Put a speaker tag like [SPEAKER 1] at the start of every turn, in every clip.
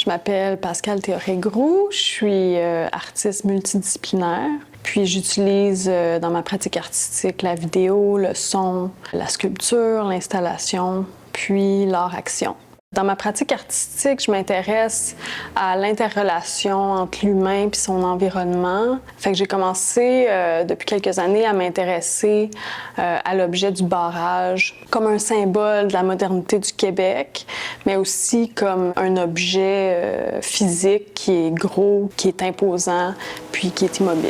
[SPEAKER 1] Je m'appelle Pascale Théoré-Groux, je suis artiste multidisciplinaire. Puis j'utilise dans ma pratique artistique la vidéo, le son, la sculpture, l'installation, puis l'art-action. Dans ma pratique artistique, je m'intéresse à l'interrelation entre l'humain et son environnement. Fait que j'ai commencé depuis quelques années à m'intéresser à l'objet du barrage comme un symbole de la modernité du Québec, mais aussi comme un objet physique qui est gros, qui est imposant, puis qui est immobile.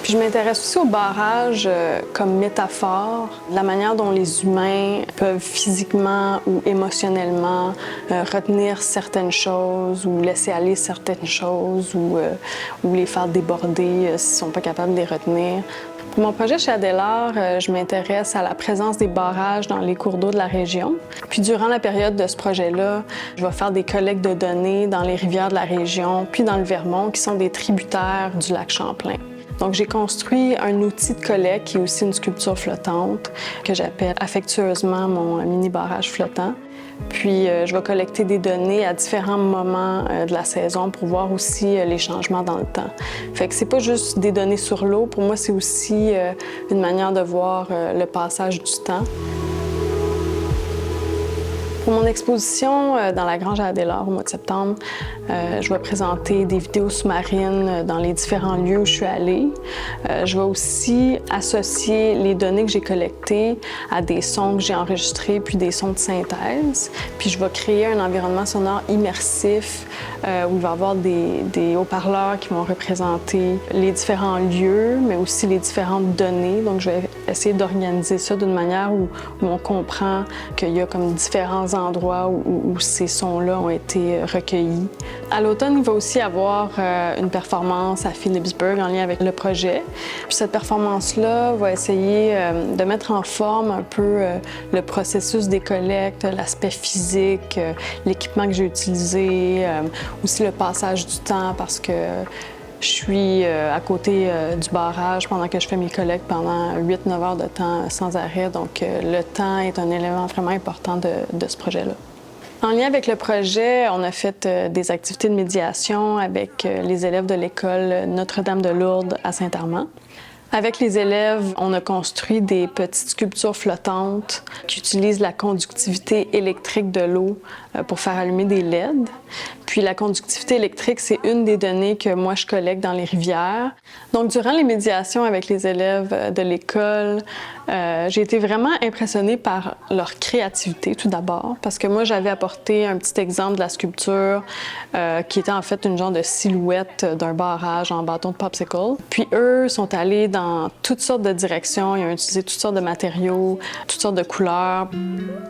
[SPEAKER 1] Je m'intéresse aussi au barrage comme métaphore, la manière dont les humains peuvent physiquement ou émotionnellement retenir certaines choses ou laisser aller certaines choses ou les faire déborder s'ils ne sont pas capables de les retenir. Pour mon projet chez Adélard, je m'intéresse à la présence des barrages dans les cours d'eau de la région. Puis durant la période de ce projet-là, je vais faire des collectes de données dans les rivières de la région, puis dans le Vermont, qui sont des tributaires du lac Champlain. Donc, j'ai construit un outil de collecte qui est aussi une sculpture flottante que j'appelle affectueusement mon mini-barrage flottant. Puis, je vais collecter des données à différents moments de la saison pour voir aussi les changements dans le temps. Fait que c'est pas juste des données sur l'eau. Pour moi, c'est aussi une manière de voir le passage du temps. Pour mon exposition dans la Grange à Adélard au mois de septembre, je vais présenter des vidéos sous-marines dans les différents lieux où je suis allée. Je vais aussi associer les données que j'ai collectées à des sons que j'ai enregistrés puis des sons de synthèse. Puis je vais créer un environnement sonore immersif où il va y avoir des haut-parleurs qui vont représenter les différents lieux, mais aussi les différentes données. Donc je vais essayer d'organiser ça d'une manière où on comprend qu'il y a comme différents endroits où ces sons-là ont été recueillis. À l'automne, il va aussi y avoir une performance à Philipsburg en lien avec le projet. Puis cette performance-là va essayer de mettre en forme un peu le processus des collectes, l'aspect physique, l'équipement que j'ai utilisé, aussi le passage du temps parce que je suis à côté du barrage pendant que je fais mes collectes pendant 8-9 heures de temps sans arrêt. Donc, le temps est un élément vraiment important de ce projet-là. En lien avec le projet, on a fait des activités de médiation avec les élèves de l'école Notre-Dame de Lourdes à Saint-Armand. Avec les élèves, on a construit des petites sculptures flottantes qui utilisent la conductivité électrique de l'eau pour faire allumer des LED. Puis la conductivité électrique, c'est une des données que moi, je collecte dans les rivières. Donc, durant les médiations avec les élèves de l'école, j'ai été vraiment impressionnée par leur créativité, tout d'abord, parce que moi, j'avais apporté un petit exemple de la sculpture qui était en fait une genre de silhouette d'un barrage en bâton de popsicle. Puis eux sont allés dans toutes sortes de directions, ils ont utilisé toutes sortes de matériaux, toutes sortes de couleurs.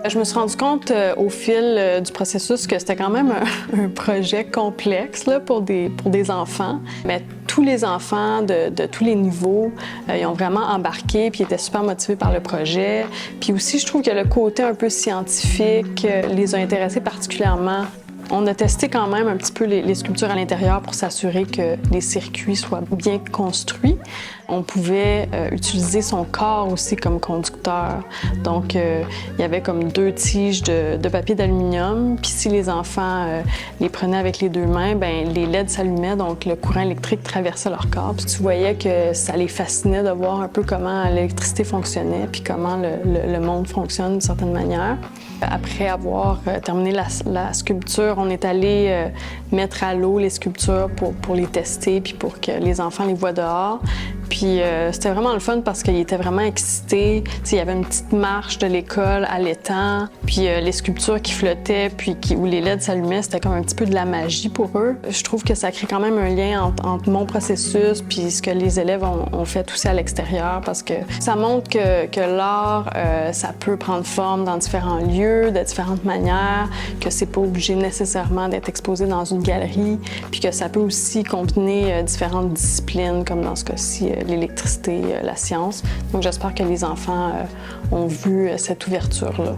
[SPEAKER 1] Je me suis rendu compte au fil du processus que c'était quand même un projet complexe là, pour des enfants. Mais tous les enfants de tous les niveaux, ils ont vraiment embarqué puis ils étaient super motivés par le projet. Puis aussi, je trouve que le côté un peu scientifique les a intéressés particulièrement. On a testé quand même un petit peu les sculptures à l'intérieur pour s'assurer que les circuits soient bien construits. On pouvait utiliser son corps aussi comme conducteur. Donc, il y avait comme 2 tiges de papier d'aluminium. Puis si les enfants les prenaient avec les 2 mains, bien, les LED s'allumaient, donc le courant électrique traversait leur corps. Puis tu voyais que ça les fascinait de voir un peu comment l'électricité fonctionnait puis comment le monde fonctionne d'une certaine manière. Après avoir terminé la sculpture, on est allé mettre à l'eau les sculptures pour les tester puis pour que les enfants les voient dehors. Puis c'était vraiment le fun parce qu'ils étaient vraiment excités. T'sais, il y avait une petite marche de l'école à l'étang, puis les sculptures qui flottaient, puis où les LED s'allumaient, c'était comme un petit peu de la magie pour eux. Je trouve que ça crée quand même un lien entre mon processus puis ce que les élèves ont fait aussi à l'extérieur parce que ça montre que l'art, ça peut prendre forme dans différents lieux, de différentes manières, que c'est pas obligé nécessairement d'être exposé dans une galerie, puis que ça peut aussi combiner différentes disciplines, comme dans ce cas-ci, l'électricité, la science. Donc j'espère que les enfants ont vu cette ouverture-là.